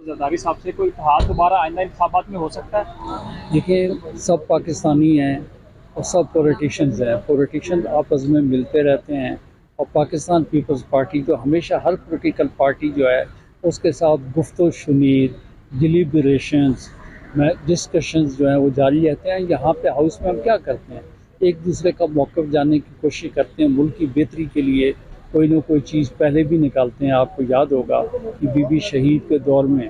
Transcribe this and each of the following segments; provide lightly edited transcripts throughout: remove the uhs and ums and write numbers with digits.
जरदारी साहब से कोई इत्तेहाद दोबारा आइंदा इंतखाबात में हो सकता है? देखिए, सब पाकिस्तानी हैं और सब पॉलिटिशियंस हैं। पॉलिटिशियन आपस में मिलते रहते हैं और पाकिस्तान पीपल्स पार्टी तो हमेशा हर पॉलिटिकल पार्टी जो है उसके साथ गुफ्तो शुनीद, डिलिबरेशंस में डिस्कशंस जो हैं वो जारी रहते हैं। यहाँ पे हाउस में हम क्या करते हैं, एक दूसरे का मौक़िफ़ जानने की कोशिश करते हैं, मुल्क की बेहतरी के लिए कोई ना कोई चीज़ पहले भी निकालते हैं। आपको याद होगा कि बीबी शहीद के दौर में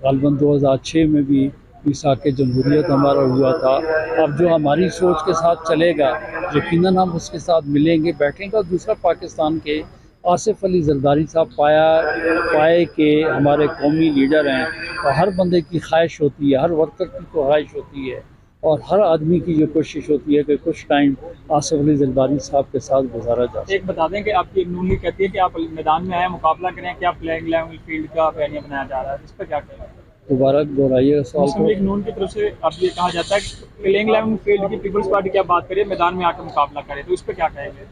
ग़ालिबन 2006 में भी मिसाक़ जमहूरियत हमारा हुआ था। अब जो हमारी सोच के साथ चलेगा यकीनन हम उसके साथ मिलेंगे, बैठेंगे। और दूसरा, पाकिस्तान के आसिफ अली जरदारी साहब पाए कि हमारे कौमी लीडर हैं और हर बंदे की ख्वाहिश होती है, हर वर्कर की ख्वाहिश होती है और हर आदमी की ये कोशिश होती है कि कुछ टाइम आसिफ अली जरदारी साहब के साथ गुजारा जा सके। एक बता दें कि आपकी नून लीग कहती है कि आप मैदान में आए मुकाबला करें, क्या प्लेइंग लेवल फील्ड का बैनिया बनाया जा रहा है, इस पर क्या कहें? दोबारा दोहराइएगा सवाल मुस्लिम को। लीग नून की तरफ से अब ये कहा जाता है कि प्लेइंग लेवल फील्ड की पीपल्स पार्टी की आप बात करें, मैदान में आकर मुकाबला करें, तो इस पर क्या कहेंगे?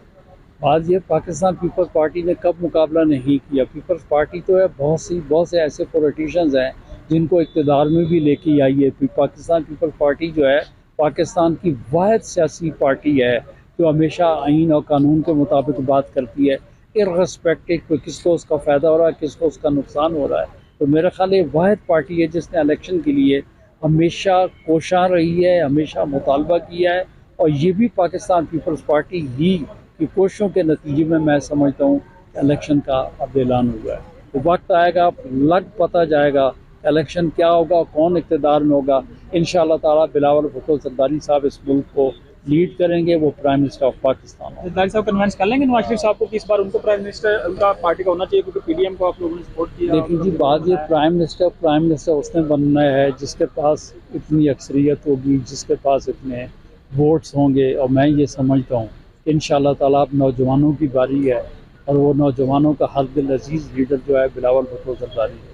आज ये पाकिस्तान पीपल्स पार्टी ने कब मुकाबला नहीं किया। पीपल्स पार्टी तो है, बहुत से ऐसे पॉलिटिशियंस हैं जिनको इक़्तिदार में भी लेके आई है। पाकिस्तान पीपल्स पार्टी जो है पाकिस्तान की वाहिद सियासी पार्टी है जो हमेशा आइन और कानून के मुताबिक बात करती है, इर्रेस्पेक्टिव कि किसको उसका फ़ायदा हो रहा है, किसको उसका नुकसान हो रहा है। तो मेरा ख्याल ये वाहिद पार्टी है जिसने इलेक्शन के लिए हमेशा कोशां रही है, हमेशा मुतालबा किया है। और ये भी पाकिस्तान पीपल्स पार्टी ही की कोशिशों के नतीजे में मैं समझता हूँ इलेक्शन का अब ऐलान हुआ है। तो वक्त आएगा, लग पता जाएगा इलेक्शन क्या होगा, कौन इक़्तिदार में होगा। इंशाअल्लाह ताला बिलावल भुट्टो जरदारी साहब इस मुल्क को लीड करेंगे, वो प्राइम मिनिस्टर ऑफ पाकिस्तान होंगे। जरदारी साहब कन्विंस कर लेंगे नवाज शरीफ साहब को कि इस बार उनको प्राइम मिनिस्टर उनका पार्टी का होना चाहिए, क्योंकि पीडीएम को आप लोगों ने सपोर्ट किया? लेकिन जी बात ये प्राइम मिनिस्टर उसने बनना है जिसके पास इतनी अक्सरियत होगी, जिसके पास इतने वोट्स होंगे। और मैं ये समझता हूँ इंशाअल्लाह ताला अब नौजवानों की बारी है और वो नौजवानों का हर दिल अजीज़ लीडर जो है बिलावल भुट्टो जरदारी है।